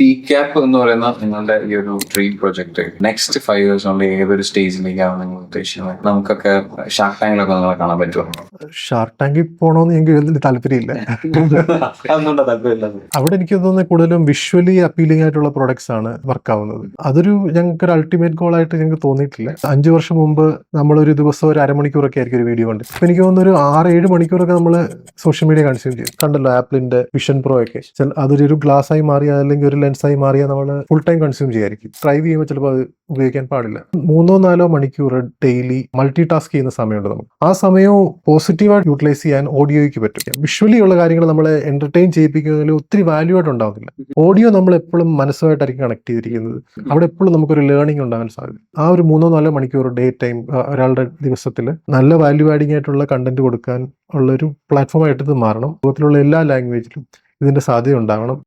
Speak app എന്ന് പറയുന്ന നിങ്ങളുടെ ഈ ഒരു ഡ്രീം പ്രൊജക്ട് നെക്സ്റ്റ് 5 years കൊണ്ട് ഏതൊരു സ്റ്റേജിലേക്കാണ് നിങ്ങൾ ഉദ്ദേശിക്കുന്നത്? നമുക്കൊക്കെ ഷാർക്ക് ടാങ്കിലൊക്കെ നിങ്ങളെ കാണാൻ പറ്റുമോ? ഷാർക്ക് ടാങ്കിൽ പോകണമെന്ന് എനിക്ക് വലിയ താല്പര്യമില്ല. അതൊന്നുണ്ടോ താല്പര്യമില്ല? അവിടെ എനിക്ക് തോന്നുന്നത് കൂടുതലും വിഷ്വലി അപ്പീലിംഗ് ആയിട്ടുള്ള പ്രൊഡക്ട്സ് ആണ് വർക്ക് ആവുന്നത്. അതൊരു ഞങ്ങൾക്ക് ഒരു അൾട്ടിമേറ്റ് ഗോൾ ആയിട്ട് ഞങ്ങൾക്ക് തോന്നിയിട്ടില്ല. 5 വർഷം മുമ്പ് നമ്മളൊരു ദിവസം ഒരു അരമണിക്കൂറൊക്കെ ആയിരിക്കും ഒരു വീഡിയോ കണ്ട്. അപ്പൊ എനിക്ക് തോന്നുന്നു ഒരു 6-7 മണിക്കൂറൊക്കെ നമ്മൾ സോഷ്യൽ മീഡിയ കൺസ്യൂം ചെയ്യും. കണ്ടല്ലോ ആപ്പിളിന്റെ വിഷൻ പ്രോ ഒക്കെ, അതൊരു ഗ്ലാസ് ആയി മാറിയ അല്ലെങ്കിൽ ഒരു ലെൻസായി മാറിയാൽ നമ്മൾ ഫുൾ ടൈം കൺസ്യൂം ചെയ്യായിരിക്കും. ഡ്രൈവ് ചെയ്യുമ്പോൾ ചിലപ്പോൾ അത് ഉപയോഗിക്കാൻ പാടില്ല. 3-4 മണിക്കൂർ ഡെയിലി മൾട്ടി ടാസ്ക് ചെയ്യുന്ന സമയമുണ്ട് നമുക്ക്. ആ സമയവും പോസിറ്റീവായിട്ട് യൂട്ടിലൈസ് ചെയ്യാൻ ഓഡിയോയ്ക്ക് പറ്റും. വിഷ്വലി ഉള്ള കാര്യങ്ങൾ നമ്മളെ എന്റർടൈൻ ചെയ്യിപ്പിക്കുന്നതിൽ ഒത്തിരി വാല്യൂ ആയിട്ട് ഉണ്ടാവുന്നില്ല. ഓഡിയോ നമ്മൾ എപ്പോഴും മനസ്സുമായിട്ടായിരിക്കും കണക്ട് ചെയ്തിരിക്കുന്നത്. അവിടെ എപ്പോഴും നമുക്കൊരു ലേണിംഗ് ഉണ്ടാകാൻ സാധ്യത. ആ ഒരു 3-4 മണിക്കൂർ ഡേ ടൈം ഒരാളുടെ ദിവസത്തിൽ നല്ല വാല്യൂ ആഡിംഗ് ആയിട്ടുള്ള കണ്ടന്റ് കൊടുക്കാൻ ഉള്ള ഒരു പ്ലാറ്റ്ഫോമായിട്ട് ഇത് മാറണം. ലോകത്തിലുള്ള എല്ലാ ലാംഗ്വേജിലും ഇതിന്റെ സാധ്യത ഉണ്ടാവണം.